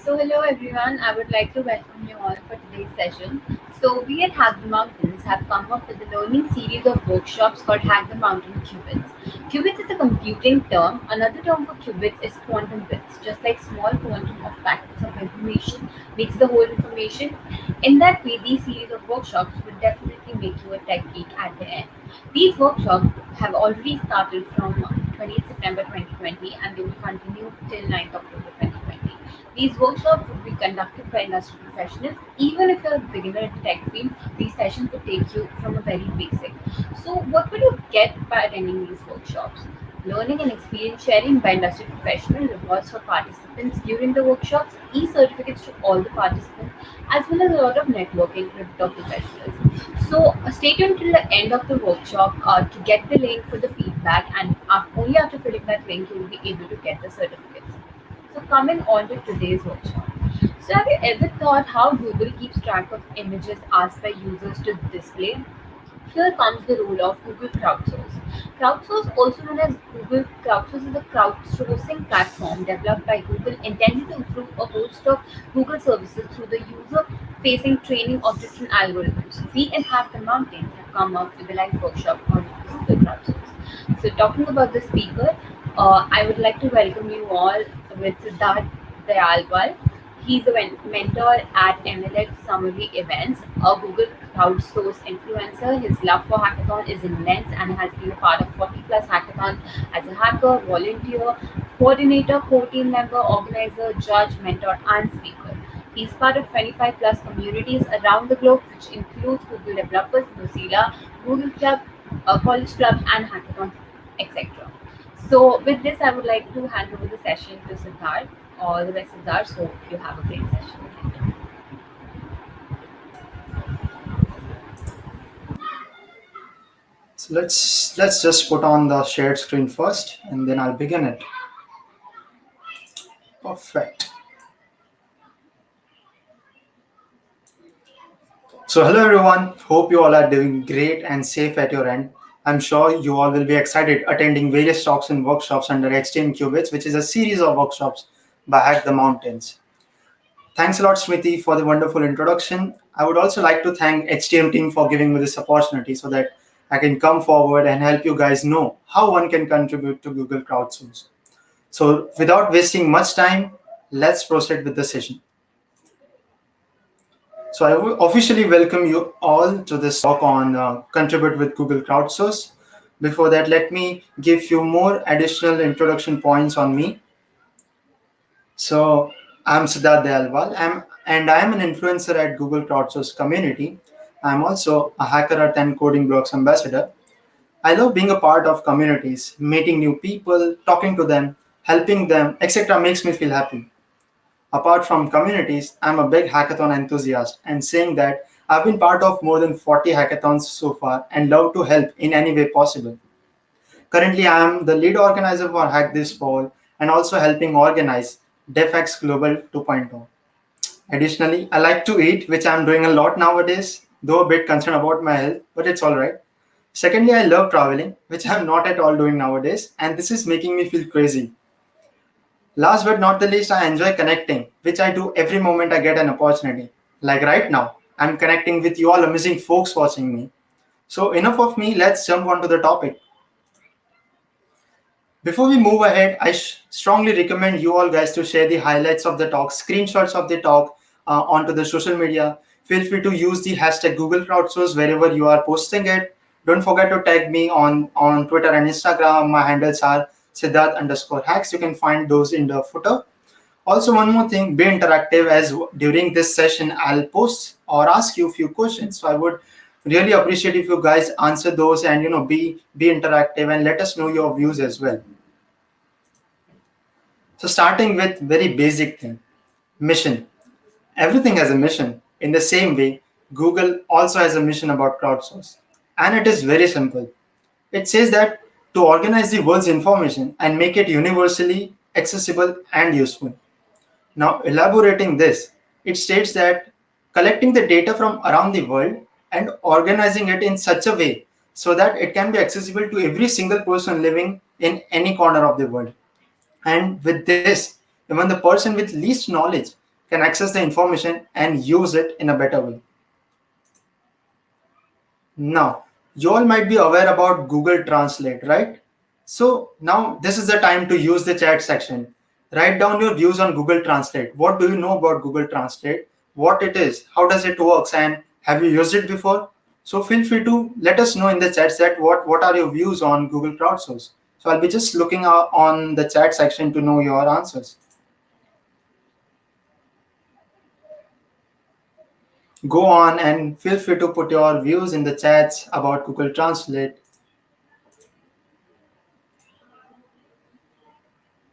So hello everyone, I would like to welcome you all for today's session. So we at Hack the Mountains have come up with a learning series of workshops called Hack the Mountain Qubits. Qubits is a computing term. Another term for qubits is quantum bits, just like small quantum of packets of information makes the whole information. In that way, these series of workshops will definitely make you a tech geek at the end. These workshops have already started from 20th September 2020 and they will continue till 9th October 2020. These workshops will be conducted by industry professionals. Even if you're a beginner in the tech field, these sessions will take you from a very basic. So, what will you get by attending these workshops? Learning and experience sharing by industry professionals, rewards for participants during the workshops, e-certificates to all the participants, as well as a lot of networking with top professionals. So stay tuned till the end of the workshop to get the link for the feedback, and only after filling that link you will be able to get the certificates. So coming on to today's workshop. So have you ever thought how Google keeps track of images asked by users to display? Here comes the role of Google Crowdsource. Crowdsource, also known as Google Crowdsource, is a crowdsourcing platform developed by Google intended to improve a host of Google services through the user-facing training of different algorithms. We at Hack the Mountains have come up with a live workshop on Google Crowdsource. So, talking about the speaker, I would like to welcome you all with Siddarth Dayalwal. He's a mentor at MLX Summary Events, a Google Crowdsource Influencer. His love for hackathon is immense and has been a part of 40 plus hackathons as a hacker, volunteer, coordinator, core team member, organizer, judge, mentor, and speaker. He's part of 25 plus communities around the globe, which includes Google developers, Mozilla, Google Club, college clubs, and hackathons, etc. So, with this, I would like to hand over the session to Siddarth. All the best, Siddarth. So, you have a great session. So let's just put on the shared screen first, and then I'll begin it. Perfect. So hello everyone. Hope you all are doing great and safe at your end. I'm sure you all will be excited attending various talks and workshops under HTM Qubits, which is a series of workshops by Hack the Mountains. Thanks a lot, Smriti, for the wonderful introduction. I would also like to thank HTM team for giving me this opportunity so that I can come forward and help you guys know how one can contribute to Google Crowdsource. So without wasting much time, let's proceed with the session. So I will officially welcome you all to this talk on Contribute with Google Crowdsource. Before that, let me give you more additional introduction points on me. So I'm Siddarth Dayalwal, and I am an influencer at Google Crowdsource community. I'm also a Hacker and Coding Blogs ambassador. I love being a part of communities, meeting new people, talking to them, helping them, etc. makes me feel happy. Apart from communities, I'm a big hackathon enthusiast and saying that I've been part of more than 40 hackathons so far and love to help in any way possible. Currently, I am the lead organizer for Hack This Fall and also helping organize DevX Global 2.0. Additionally, I like to eat, which I'm doing a lot nowadays, though a bit concerned about my health, but it's all right. Secondly, I love traveling, which I'm not at all doing nowadays, and this is making me feel crazy. Last but not the least, I enjoy connecting, which I do every moment I get an opportunity. Like right now, I'm connecting with you all amazing folks watching me. So enough of me, let's jump onto the topic. Before we move ahead, I strongly recommend you all guys to share the highlights of the talk, screenshots of the talk onto the social media. Feel free to use the hashtag Google Crowdsource wherever you are posting it. Don't forget to tag me on Twitter and Instagram. My handles are Siddarth_hacks. You can find those in the footer. Also, one more thing, be interactive as during this session, I'll post or ask you a few questions. So I would really appreciate if you guys answer those and be interactive and let us know your views as well. So starting with very basic thing, mission. Everything has a mission. In the same way, Google also has a mission about crowdsource. And it is very simple. It says that to organize the world's information and make it universally accessible and useful. Now, elaborating this, it states that collecting the data from around the world and organizing it in such a way so that it can be accessible to every single person living in any corner of the world. And with this, even the person with least knowledge can access the information and use it in a better way. Now, you all might be aware about Google Translate, right? So now this is the time to use the chat section. Write down your views on Google Translate. What do you know about Google Translate? What it is? How does it works? And have you used it before? So feel free to let us know in the chat that what are your views on Google Crowdsource. So I'll be just looking on the chat section to know your answers. Go on and feel free to put your views in the chats about Google Translate.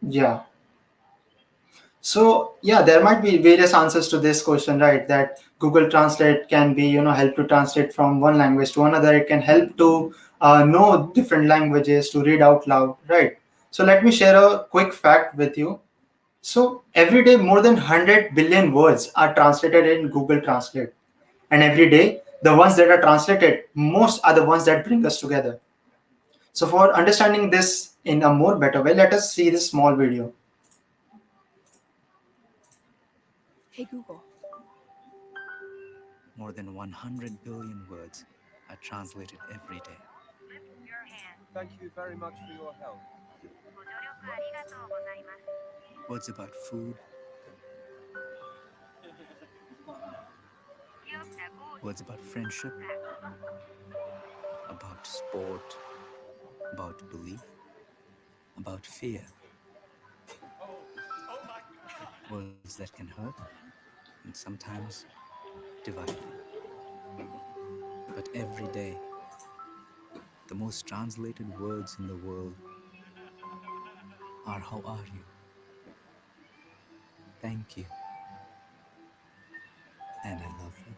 Yeah. So yeah, there might be various answers to this question, right? That Google Translate can be, help to translate from one language to another. It can help to know different languages, to read out loud, right? So let me share a quick fact with you. So every day, more than 100 billion words are translated in Google Translate, and every day, the ones that are translated, most are the ones that bring us together. So for understanding this in a more better way, let us see this small video. Hey Google. More than 100 billion words are translated every day. Thank you very much for your help. Words about food, words about friendship, about sport, about belief, about fear. Words that can hurt and sometimes divide. But every day, the most translated words in the world are how are you, thank you, and I love you.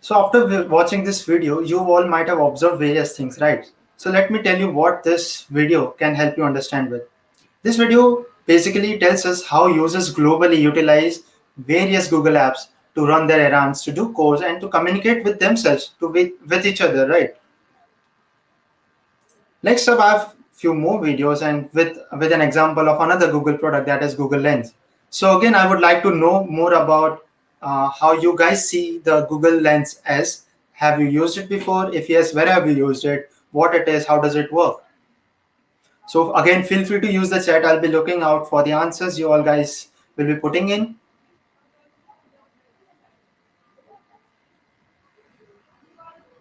So after watching this video, you all might have observed various things, right? So let me tell you what this video can help you understand with. This video basically tells us how users globally utilize various Google apps to run their errands, to do codes, and to communicate with themselves, with each other, right? Next up, I have few more videos and with an example of another Google product, that is Google Lens. So again, I would like to know more about how you guys see the Google Lens as. Have you used it before? If yes, where have you used it? What it is? How does it work? So again, feel free to use the chat. I'll be looking out for the answers you all guys will be putting in.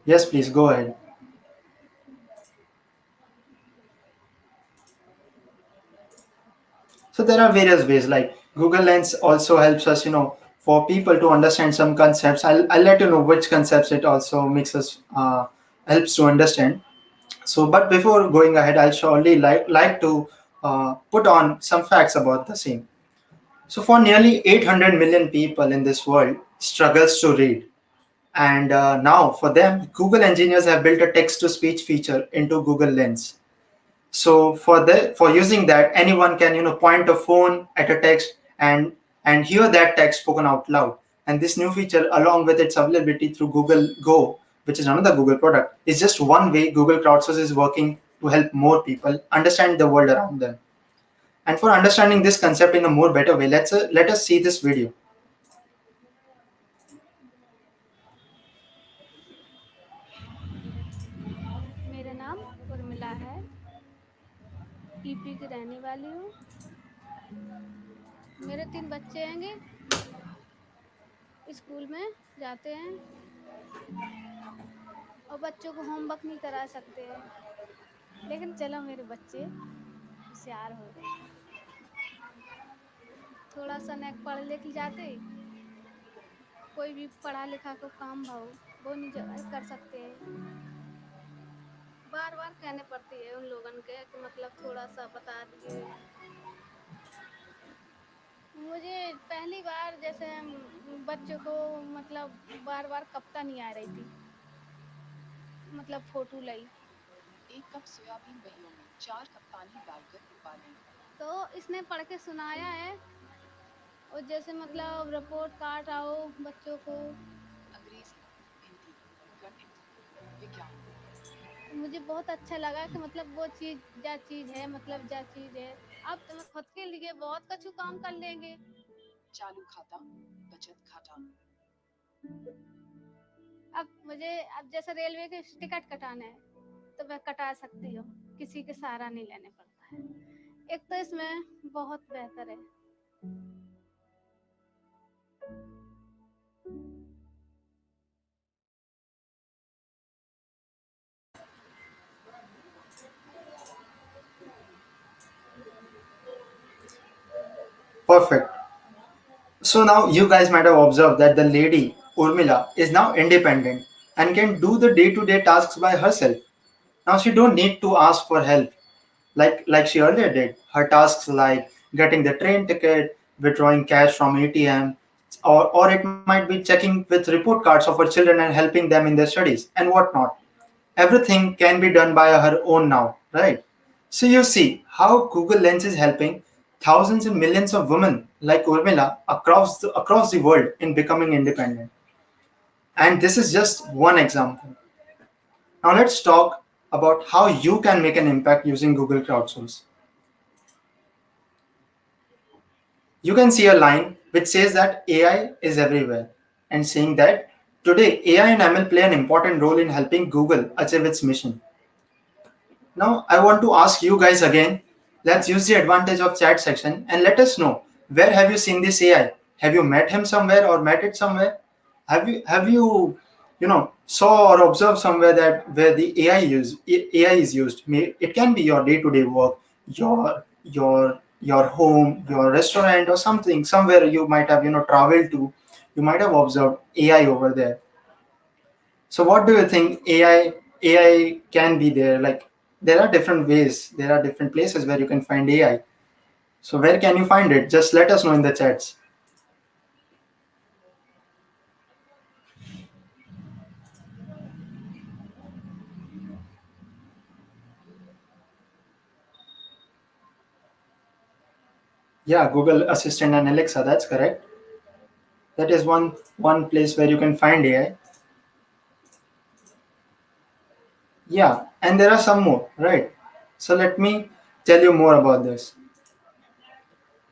Yes, please go ahead. So there are various ways, like Google Lens also helps us, for people to understand some concepts. I'll let you know which concepts it also makes us, helps to understand. So, but before going ahead, I'll surely like to put on some facts about the same. So for nearly 800 million people in this world struggles to read. And now for them, Google engineers have built a text to speech feature into Google Lens. So for using that, anyone can point a phone at a text and hear that text spoken out loud. And this new feature, along with its availability through Google Go, which is another Google product, is just one way Google Crowdsource is working to help more people understand the world around them. And for understanding this concept in a more better way, let us see this video. मेरा नाम उर्मिला है, EP की रहने वाली हूँ। मेरे 3 बच्चे हैंगे, स्कूल में जाते हैं और बच्चों को होमवर्क नहीं करा सकते हैं, लेकिन चलो मेरे बच्चे होशियार हो गए। थोड़ा-सा नेक पढ़ लिख जाते, कोई भी पढ़ा लिखा को काम भाव वो नहीं कर सकते हैं। बार-बार कहने पड़ती है उन लोगन के कि मतलब थोड़ा-सा बता दिए। मुझे पहली बार जैसे बच्चों को मतलब बार-बार कविता नहीं आ रही थी, मतलब फोटो लाई। 1 कप सोयाबीन बहियों में 4 कप पानी डालकर उबालें। तो इसने पढ़ के सुनाया है और जैसे मतलब रिपोर्ट कार्ड आओ बच्चों को, अंग्रेजी, हिंदी, गणित, विज्ञान, मुझे बहुत अच्छा लगा कि मतलब वो चीज़ जा चीज़ है, मतलब जा चीज़ है। अब तो मैं खुद के लिए बहुत कुछ काम कर लेंगे। चालू खाता, बचत खाता, अब जैसे रेलवे के टिकट कटाना है तो मैं कटा सकती हूँ, किसी के सहारा नहीं लेने पड़ता है। एक तो इसमें बहुत बेहतर है। Perfect. So now you guys might have observed that the lady Urmila is now independent and can do the day-to-day tasks by herself. Now she don't need to ask for help like she earlier did. Her tasks like getting the train ticket, withdrawing cash from ATM, or it might be checking with report cards of her children and helping them in their studies and whatnot. Everything can be done by her own now, right? So you see how Google Lens is helping thousands and millions of women like Urmila across the world in becoming independent. And this is just one example. Now let's talk about how you can make an impact using Google Crowdsource. You can see a line which says that AI is everywhere and saying that today AI and ML play an important role in helping Google achieve its mission. Now I want to ask you guys again, let's use the advantage of chat section and let us know, where have you seen this AI? Have you met him somewhere or met it somewhere? Have you saw or observed somewhere that where the AI is used? It can be your day-to-day work, your home, your restaurant, or something somewhere you might have traveled to. You might have observed AI over there. So what do you think AI can be there? Like there are different ways, there are different places where you can find AI. So where can you find it? Just let us know in the chats. Yeah, Google Assistant and Alexa, that's correct. That is one place where you can find AI. Yeah, and there are some more, right? So let me tell you more about this.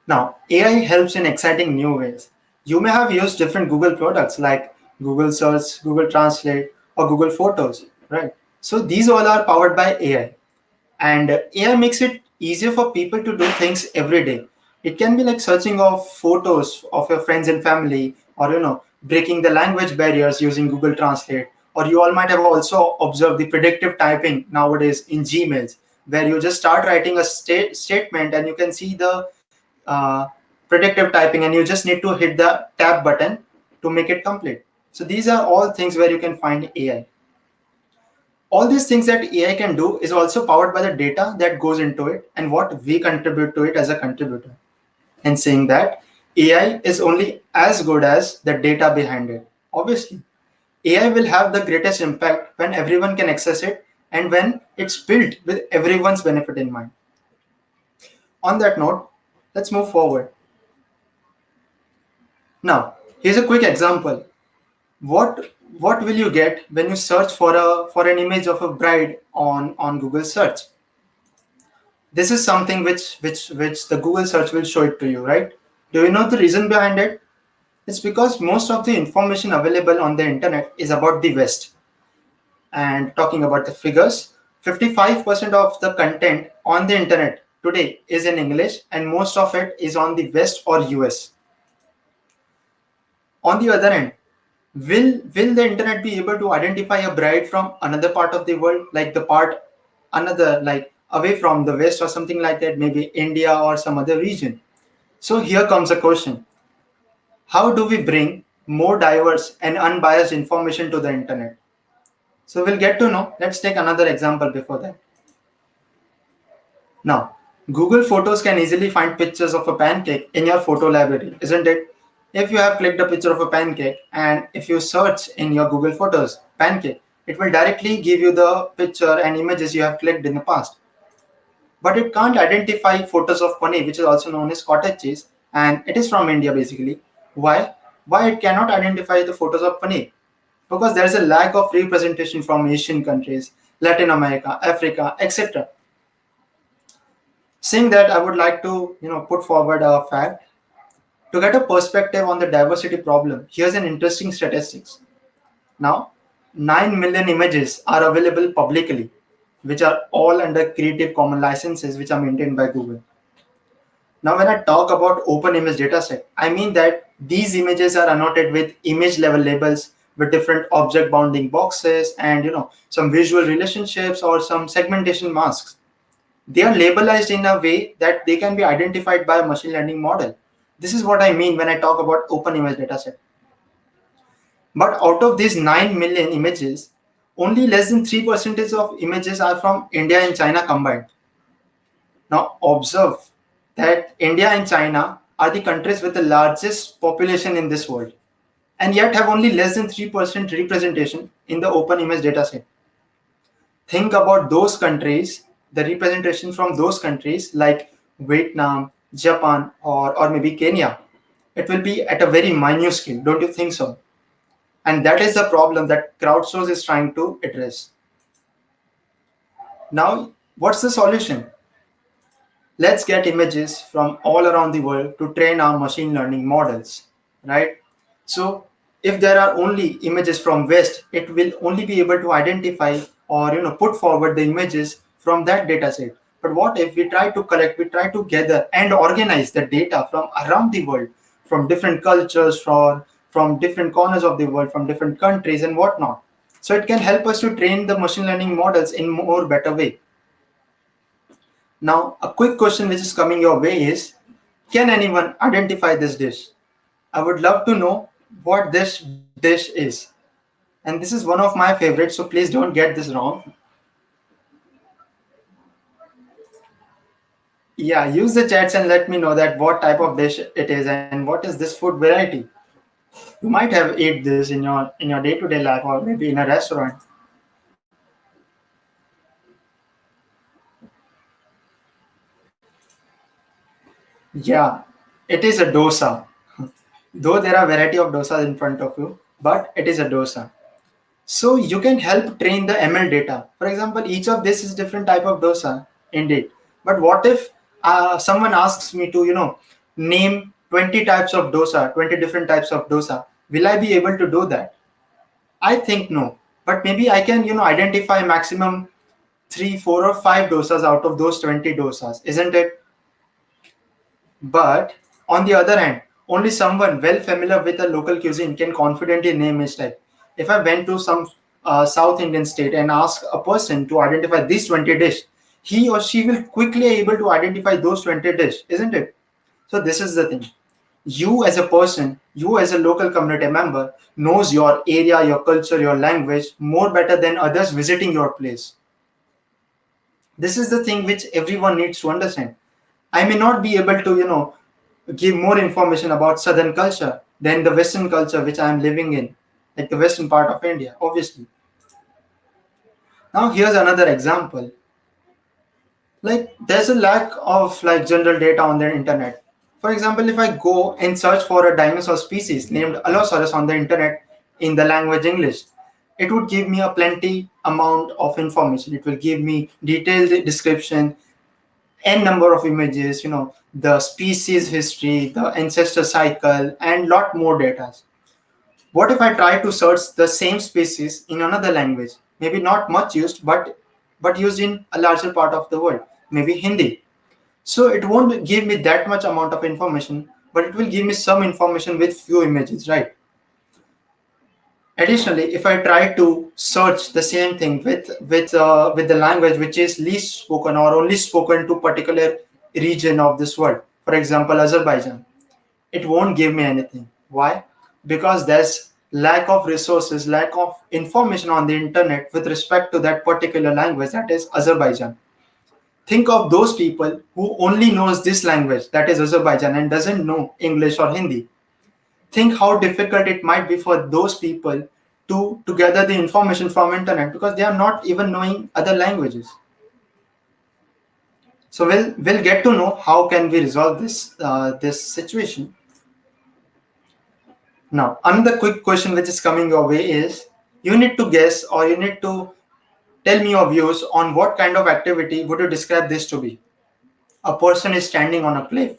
Now, AI helps in exciting new ways. You may have used different Google products like Google Search, Google Translate, or Google Photos, right? So these all are powered by AI. And AI makes it easier for people to do things every day. It can be like searching of photos of your friends and family, or breaking the language barriers using Google Translate. Or you all might have also observed the predictive typing nowadays in Gmails, where you just start writing a statement and you can see the uh, predictive typing, and you just need to hit the tab button to make it complete. So these are all things where you can find AI. All these things that AI can do is also powered by the data that goes into it and what we contribute to it as a contributor. And saying that AI is only as good as the data behind it. Obviously, AI will have the greatest impact when everyone can access it and when it's built with everyone's benefit in mind. On that note, let's move forward. Now, here's a quick example. What will you get when you search for an image of a bride on Google search? This is something which the Google search will show it to you, right? Do you know the reason behind it? It's because most of the information available on the internet is about the West. And talking about the figures, 55% of the content on the internet today is in English, and most of it is on the West or US. On the other hand, will the internet be able to identify a bride from another part of the world, like the part another, like away from the West or something like that, maybe India or some other region? So here comes a question. How do we bring more diverse and unbiased information to the internet? So we'll get to know. Let's take another example before that. Now, Google Photos can easily find pictures of a pancake in your photo library, isn't it? If you have clicked a picture of a pancake and if you search in your Google Photos pancake, it will directly give you the picture and images you have clicked in the past. But it can't identify photos of paneer, which is also known as cottage cheese, and it is from India basically. Why? Why it cannot identify the photos of paneer? Because there is a lack of representation from Asian countries, Latin America, Africa, etc. Saying that, I would like to put forward a fact to get a perspective on the diversity problem. Here's an interesting statistics. Now, 9 million images are available publicly, which are all under Creative Commons licenses, which are maintained by Google. Now, when I talk about open image dataset, I mean that these images are annotated with image level labels with different object bounding boxes and some visual relationships or some segmentation masks. They are labelized in a way that they can be identified by a machine learning model. This is what I mean when I talk about open image dataset. But out of these 9 million images, only less than 3% of images are from India and China combined. Now observe that India and China are the countries with the largest population in this world and yet have only less than 3% representation in the open image dataset. Think about those countries, the representation from those countries like Vietnam, Japan, or maybe Kenya. It will be at a very minute scale, don't you think so? And that is the problem that crowdsource is trying to address. Now, what's the solution? Let's get images from all around the world to train our machine learning models, right? So if there are only images from West, it will only be able to identify or put forward the images from that data set. But what if we try to collect, we try to gather and organize the data from around the world, from different cultures, from different corners of the world, from different countries and whatnot. So it can help us to train the machine learning models in more better way. Now, a quick question which is coming your way is, can anyone identify this dish? I would love to know what this dish is. And this is one of my favorites, so please don't get this wrong. Yeah, use the chats and let me know that what type of dish it is and what is this food variety. You might have ate this in your day-to-day life or maybe in a restaurant. Yeah, it is a dosa. Though there are variety of dosas in front of you, but it is a dosa. So you can help train the ML data. For example, each of this is different type of dosa, indeed. But what if someone asks me to, name 20 types of dosa, 20 different types of dosa? Will I be able to do that? I think no. But maybe I can, identify maximum 3, 4, or 5 dosas out of those 20 dosas, isn't it? But on the other hand, only someone well familiar with a local cuisine can confidently name its type. If I went to some South Indian state and ask a person to identify these 20 dish, he or she will quickly able to identify those 20 dish, isn't it? So this is the thing. You as a person, you as a local community member knows your area, your culture, your language more better than others visiting your place. This is the thing which everyone needs to understand. I may not be able to, give more information about Southern culture than the Western culture which I am living in, like the Western part of India, obviously. Now here's another example. Like there's a lack of like general data on the internet. For example, if I go and search for a dinosaur species named Allosaurus on the internet in the language English, it would give me a plenty amount of information. It will give me detailed description, n number of images, the species history, the ancestor cycle, and lot more data. What if I try to search the same species in another language, maybe not much used, but used in a larger part of the world, maybe Hindi? So it won't give me that much amount of information, but it will give me some information with few images, right? Additionally, if I try to search the same thing with the language which is least spoken or only spoken to particular region of this world, for example, Azerbaijan, it won't give me anything. Why? Because there's lack of resources, lack of information on the internet with respect to that particular language, that is Azerbaijan. Think of those people who only knows this language, that is Azerbaijan, and doesn't know English or Hindi. Think how difficult it might be for those people to gather the information from internet because they are not even knowing other languages. So we'll get to know how can we resolve this situation. Now, another quick question which is coming your way is, you need to guess or you need to tell me your views on what kind of activity would you describe this to be. A person is standing on a cliff,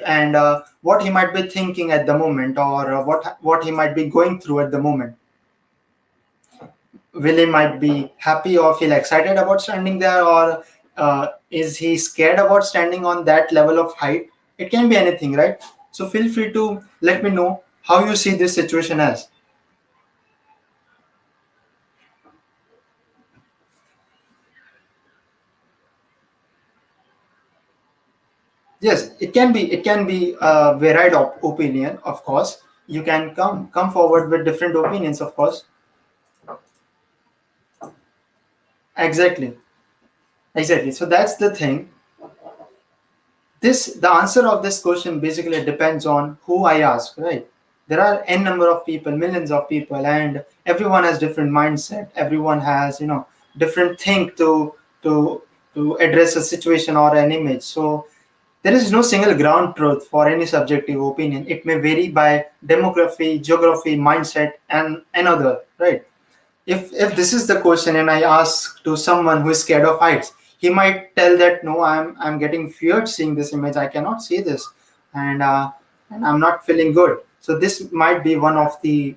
and what he might be thinking at the moment, or what he might be going through at the moment. Will he might be happy or feel excited about standing there, or is he scared about standing on that level of height? It can be anything, right? So feel free to let me know how you see this situation as. Yes, it can be a varied opinion, of course. You can come forward with different opinions, of course. Exactly. Exactly. So that's the thing. The answer of this question basically depends on who I ask, right? There are n number of people, millions of people, and everyone has different mindset. Everyone has, different thing to to address a situation or an image. So there is no single ground truth for any subjective opinion. It may vary by demography, geography, mindset, and another, right? If this is the question and I ask to someone who is scared of heights, he might tell that no, I'm getting feared seeing this image. I cannot see this, and and I'm not feeling good. So this might be one of the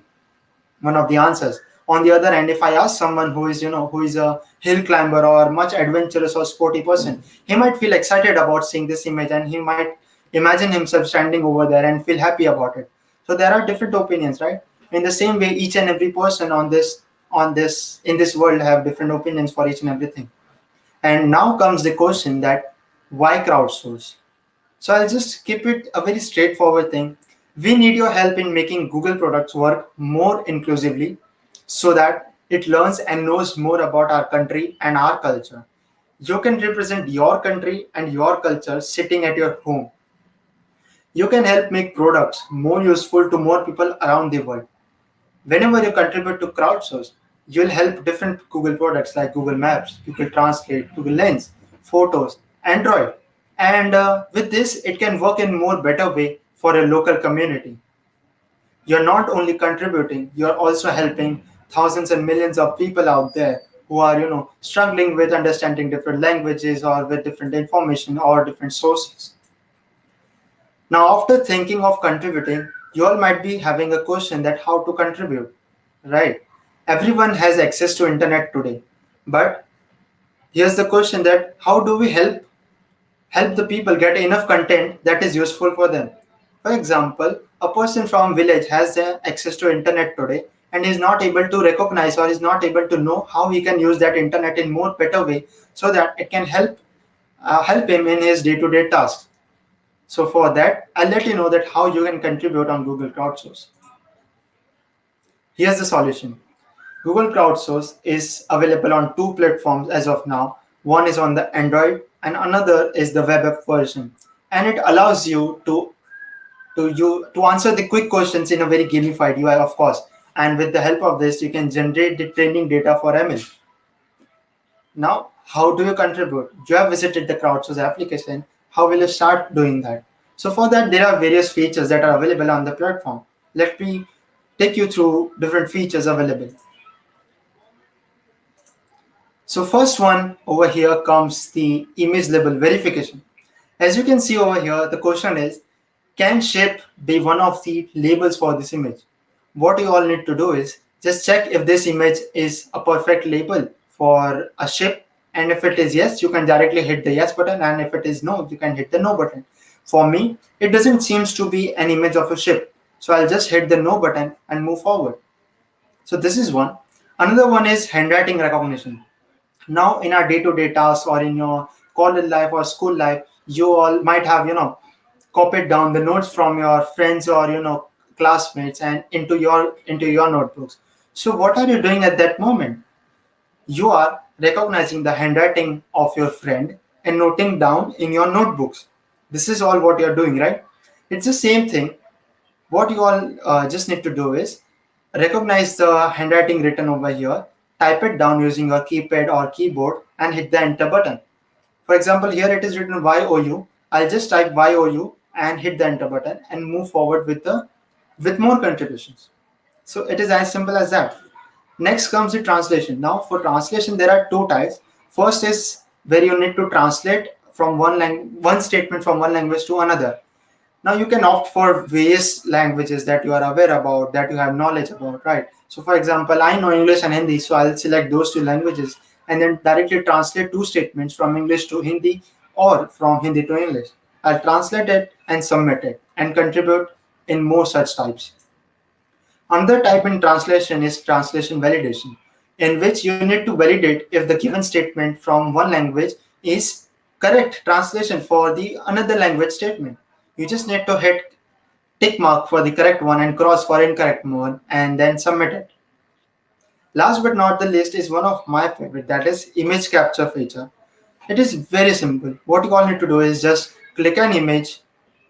answers. On the other hand, if I ask someone who is a hill climber or much adventurous or sporty person, he might feel excited about seeing this image, and he might imagine himself standing over there and feel happy about it. So there are different opinions, right? In the same way, each and every person on this in this world have different opinions for each and everything. And now comes the question that why crowdsource? So I'll just keep it a very straightforward thing. We need your help in making Google products work more inclusively so that it learns and knows more about our country and our culture. You can represent your country and your culture sitting at your home. You can help make products more useful to more people around the world. Whenever you contribute to crowdsource, you'll help different Google products like Google Maps, Google Translate, Google Lens, Photos, Android. And with this, it can work in more better way for a local community. You're not only contributing, you're also helping thousands and millions of people out there who are, struggling with understanding different languages or with different information or different sources. Now, after thinking of contributing, you all might be having a question that how to contribute, right? Everyone has access to internet today, but here's the question that how do we help the people get enough content that is useful for them? For example, a person from village has access to internet today and is not able to recognize or is not able to know how he can use that internet in more better way so that it can help him in his day-to-day tasks. So for that, I'll let you know that how you can contribute on Google Crowdsource. Here's the solution. Google Crowdsource is available on two platforms as of now. One is on the Android and another is the web app version. And it allows you to answer the quick questions in a very gamified UI, of course. And with the help of this, you can generate the training data for ML. Now, how do you contribute? You have visited the Crowdsource application. How will you start doing that? So for that, there are various features that are available on the platform. Let me take you through different features available. So first one over here comes the image label verification. As you can see over here, the question is, can shape be one of the labels for this image? What you all need to do is just check if this image is a perfect label for a ship. And if it is yes, you can directly hit the yes button. And if it is no, you can hit the no button. For me, it doesn't seem to be an image of a ship. So I'll just hit the no button and move forward. So this is one. Another one is handwriting recognition. Now in our day-to-day tasks or in your college life or school life, you all might have copied down the notes from your friends or classmates and into your notebooks. So what are you doing at that moment? You are recognizing the handwriting of your friend and noting down in your notebooks. This is all what you're doing, right? It's the same thing. What you all just need to do is recognize the handwriting written over here, type it down using your keypad or keyboard, and hit the enter button. For example, here it is written YOU. I'll just type YOU and hit the enter button and move forward with more contributions. So it is as simple as that. Next comes the translation. Now for translation, there are two types. First is where you need to translate from one statement from one language to another. Now you can opt for various languages that you are aware about, that you have knowledge about, right? So for example, I know English and Hindi, so I'll select those two languages and then directly translate two statements from English to Hindi or from Hindi to English. I'll translate it and submit it and contribute in more such types. Another type in translation is translation validation, in which you need to validate if the given statement from one language is correct translation for the another language statement. You just need to hit tick mark for the correct one and cross for incorrect one and then submit it. Last but not the least is one of my favorite, that is image capture feature. It is very simple. What you all need to do is just click an image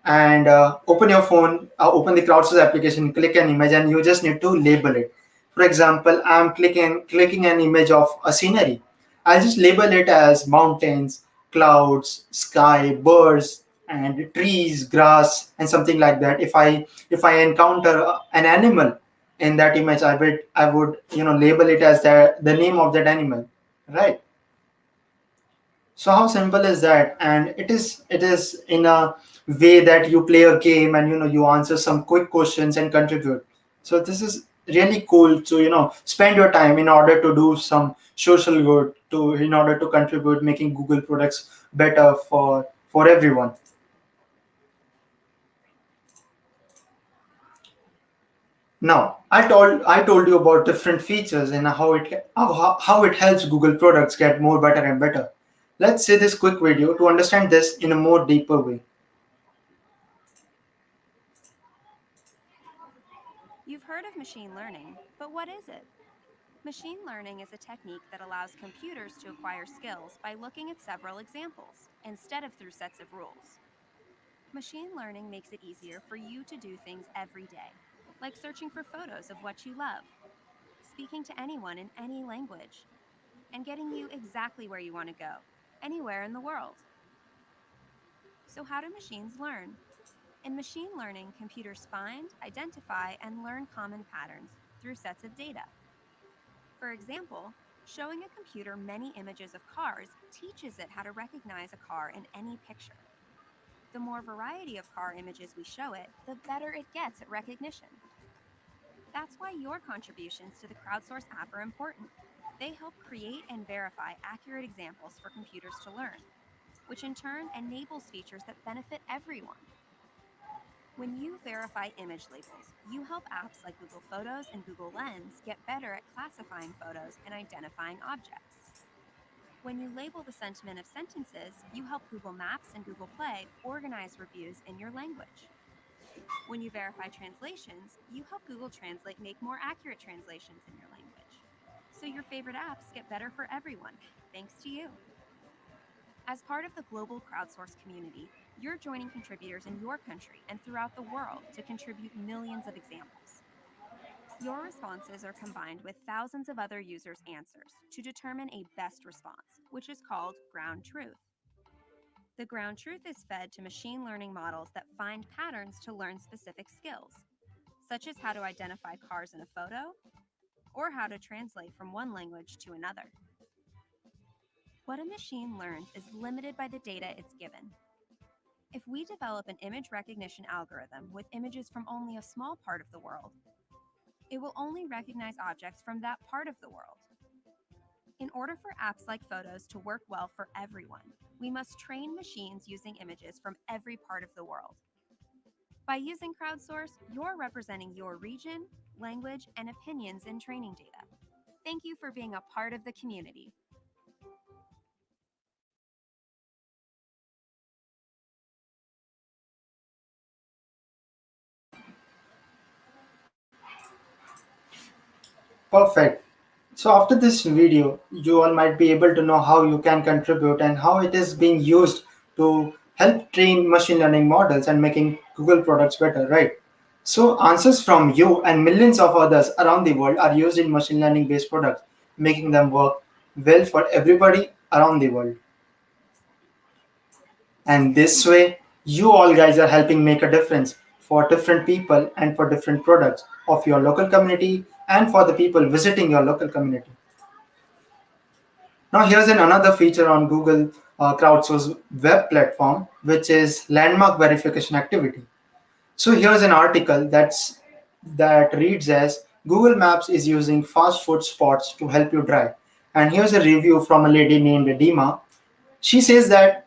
and open your phone, open the Crowdsource application, click an image, and you just need to label it. For example, I'm clicking an image of a scenery. I'll just label it as mountains, clouds, sky, birds, and trees, grass, and something like that. If I encounter an animal in that image, I would label it as the name of that animal, right? So how simple is that? And it is in a way that you play a game and you answer some quick questions and contribute. So this is really cool to spend your time in order to do some social good, to in order to contribute making Google products better for everyone. Now I told you about different features and how it helps Google products get more better and better. Let's see this quick video to understand this in a more deeper way. You've heard of machine learning, but what is it? Machine learning is a technique that allows computers to acquire skills by looking at several examples, instead of through sets of rules. Machine learning makes it easier for you to do things every day, like searching for photos of what you love, speaking to anyone in any language, and getting you exactly where you want to go, anywhere in the world. So how do machines learn? In machine learning, computers find, identify, and learn common patterns through sets of data. For example, showing a computer many images of cars teaches it how to recognize a car in any picture. The more variety of car images we show it, the better it gets at recognition. That's why your contributions to the Crowdsource app are important. They help create and verify accurate examples for computers to learn, which in turn enables features that benefit everyone. When you verify image labels, you help apps like Google Photos and Google Lens get better at classifying photos and identifying objects. When you label the sentiment of sentences, you help Google Maps and Google Play organize reviews in your language. When you verify translations, you help Google Translate make more accurate translations in your language. So your favorite apps get better for everyone, thanks to you. As part of the global crowdsource community, you're joining contributors in your country and throughout the world to contribute millions of examples. Your responses are combined with thousands of other users' answers to determine a best response, which is called ground truth. The ground truth is fed to machine learning models that find patterns to learn specific skills, such as how to identify cars in a photo or how to translate from one language to another. What a machine learns is limited by the data it's given. If we develop an image recognition algorithm with images from only a small part of the world, it will only recognize objects from that part of the world. In order for apps like Photos to work well for everyone, we must train machines using images from every part of the world. By using Crowdsource, you're representing your region, language, and opinions in training data. Thank you for being a part of the community. Perfect. So after this video, you all might be able to know how you can contribute and how it is being used to help train machine learning models and making Google products better, right? So answers from you and millions of others around the world are used in machine learning based products, making them work well for everybody around the world. And this way, you all guys are helping make a difference for different people and for different products of your local community and for the people visiting your local community. Now, here's another feature on Google Crowdsource web platform, which is landmark verification activity. So here's an article that reads as Google Maps is using fast food spots to help you drive. And here's a review from a lady named Dima. She says that,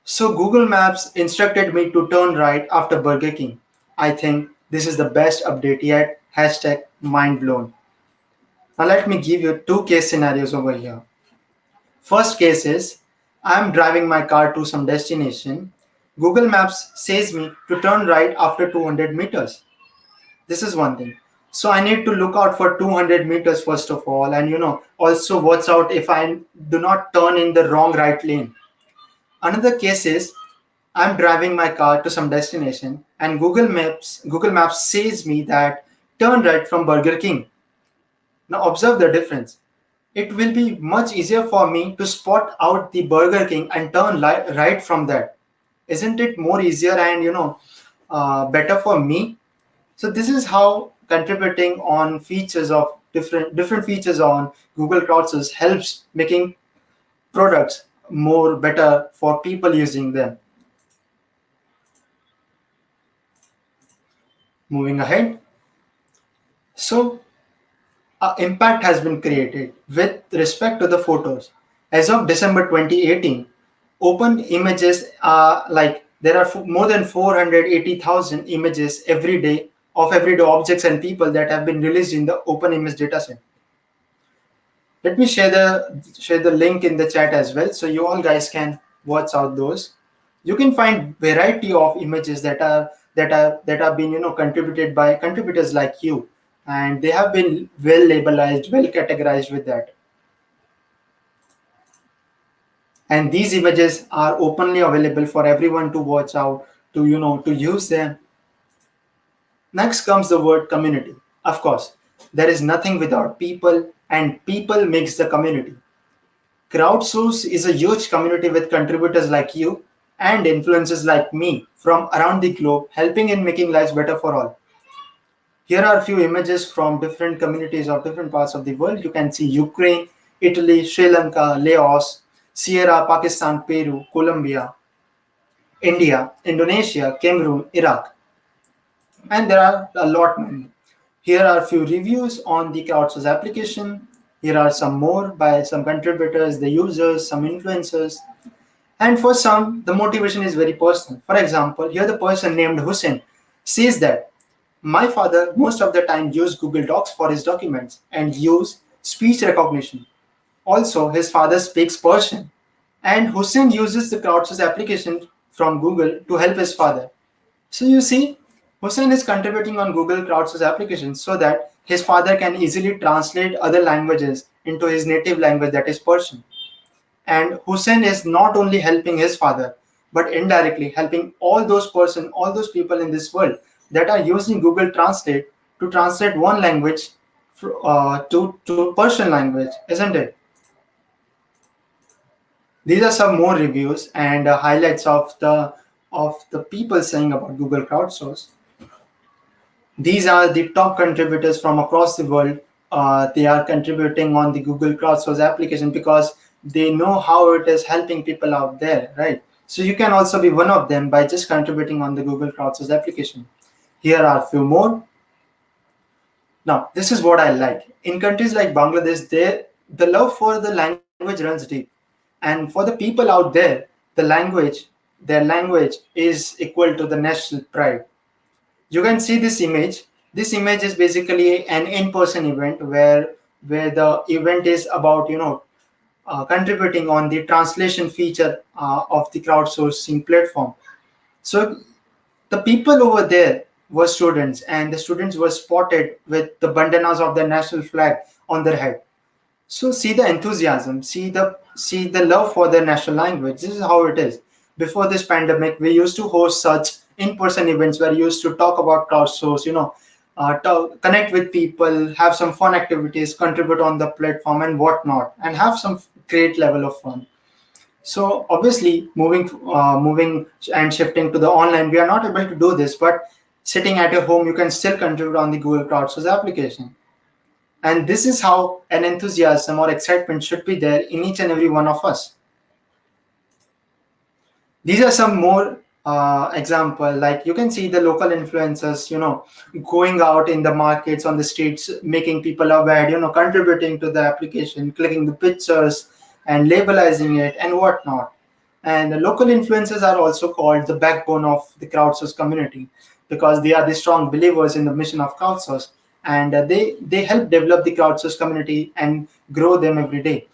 so Google Maps instructed me to turn right after Burger King. I think this is the best update yet. Hashtag mind blown. Now let me give you two case scenarios over here. First case is I'm driving my car to some destination. Google Maps says me to turn right after 200 meters. This is one thing. So I need to look out for 200 meters first of all, and also watch out if I do not turn in the wrong right lane. Another case is I'm driving my car to some destination and Google Maps says me that turn right from Burger King. Now observe the difference. It will be much easier for me to spot out the Burger King and turn right from that. Isn't it more easier and better for me? So this is how contributing on features of different features on Google Crowdsource helps making products more better for people using them. Moving ahead. So impact has been created with respect to the photos. As of December 2018, open images are like there are more than 480,000 images every day of everyday objects and people that have been released in the open image dataset. Let me share the link in the chat as well, so you all guys can watch out those. You can find variety of images that are being contributed by contributors like you, and they have been well labelized, well categorized with that. And these images are openly available for everyone to watch out, to use them. Next comes the word community. Of course, there is nothing without people, and people makes the community. Crowdsource is a huge community with contributors like you and influencers like me from around the globe, helping in making lives better for all. Here are a few images from different communities of different parts of the world. You can see Ukraine, Italy, Sri Lanka, Laos, Sierra, Pakistan, Peru, Colombia, India, Indonesia, Cameroon, Iraq, and there are a lot many. Here are a few reviews on the Crowdsource application. Here are some more by some contributors, the users, some influencers. And for some, the motivation is very personal. For example, here the person named Hussein says that my father most of the time used Google Docs for his documents and use speech recognition. Also, his father speaks Persian, and Hussein uses the Crowdsource application from Google to help his father. So you see, Hussein is contributing on Google Crowdsource application so that his father can easily translate other languages into his native language, that is Persian. And Hussein is not only helping his father, but indirectly helping all those people in this world that are using Google Translate to translate one language to Persian language, isn't it? These are some more reviews and highlights of the people saying about Google Crowdsource. These are the top contributors from across the world. They are contributing on the Google Crowdsource application because they know how it is helping people out there, right? So you can also be one of them by just contributing on the Google Crowdsource application. Here are a few more. Now, this is what I like. In countries like Bangladesh, the love for the language runs deep. And for the people out there, their language is equal to the national pride. You can see this image. This image is basically an in-person event where the event is about contributing on the translation feature of the crowdsourcing platform. So the people over there were students, and the students were spotted with the bandanas of the national flag on their head. So see the enthusiasm, see the love for their national language. This is how it is. Before this pandemic, we used to host such in-person events where we used to talk about crowdsource, connect with people, have some fun activities, contribute on the platform and whatnot, and have some great level of fun. So obviously, moving and shifting to the online, we are not able to do this. But sitting at your home, you can still contribute on the Google Crowdsource application. And this is how an enthusiasm or excitement should be there in each and every one of us. These are some more example. Like you can see the local influencers, going out in the markets, on the streets, making people aware, contributing to the application, clicking the pictures and labelizing it and whatnot. And the local influencers are also called the backbone of the crowdsource community, because they are the strong believers in the mission of crowdsource, and they help develop the crowdsource community and grow them every day.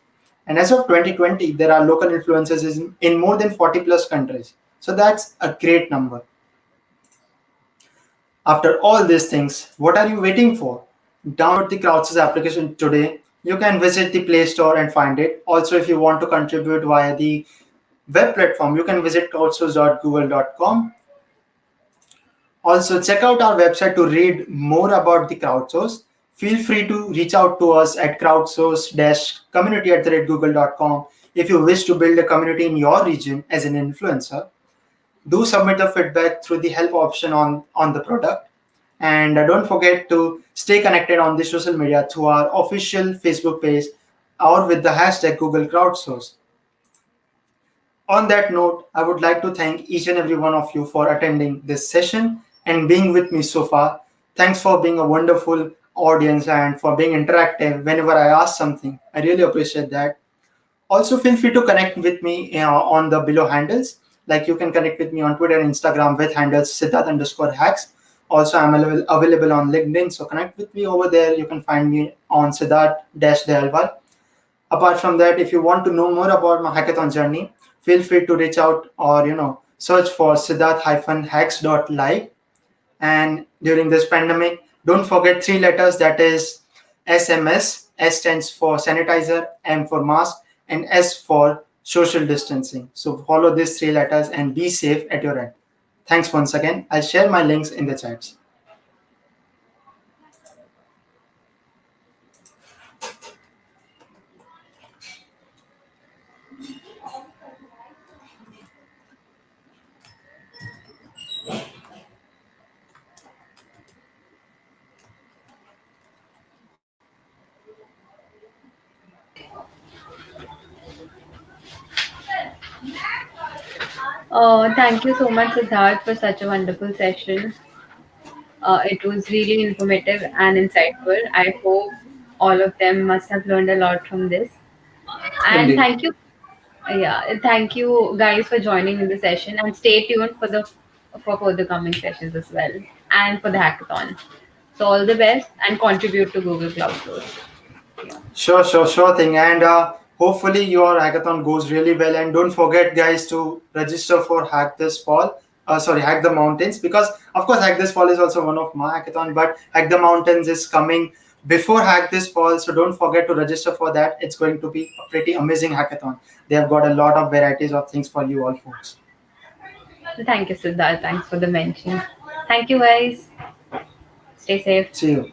And as of 2020, there are local influencers in more than 40 plus countries. So that's a great number. After all these things, what are you waiting for? Download the Crowdsource application today. You can visit the Play Store and find it. Also, if you want to contribute via the web platform, you can visit crowdsource.google.com. Also, check out our website to read more about the crowdsource. Feel free to reach out to us at crowdsource-community@google.com if you wish to build a community in your region as an influencer. Do submit the feedback through the help option on the product. And don't forget to stay connected on the social media through our official Facebook page or with the hashtag Google Crowdsource. On that note, I would like to thank each and every one of you for attending this session and being with me so far. Thanks for being a wonderful audience and for being interactive whenever I ask something. I really appreciate that. Also, feel free to connect with me on the below handles. Like you can connect with me on Twitter and Instagram with handles Siddarth_hacks. Also, I'm available on LinkedIn, so connect with me over there. You can find me on Siddarth-Dayalwal. Apart from that, if you want to know more about my hackathon journey, feel free to reach out or search for Siddarth-hacks.live. And during this pandemic, don't forget three letters, that is SMS. S stands for sanitizer, M for mask, and S for social distancing. So follow these three letters and be safe at your end. Thanks once again. I'll share my links in the chats. Thank you so much, Siddharth, for such a wonderful session. It was really informative and insightful. I hope all of them must have learned a lot from this. And Indeed. thank you guys for joining in the session, and stay tuned for further coming sessions as well, and for the hackathon. So all the best and contribute to Google Cloud Source. Yeah. Sure thing. And hopefully your hackathon goes really well. And don't forget, guys, to register for Hack This Fall. Hack the Mountains, because of course Hack This Fall is also one of my hackathon, but Hack the Mountains is coming before Hack This Fall. So don't forget to register for that. It's going to be a pretty amazing hackathon. They have got a lot of varieties of things for you all folks. So thank you, Siddharth. Thanks for the mention. Thank you, guys. Stay safe. See you.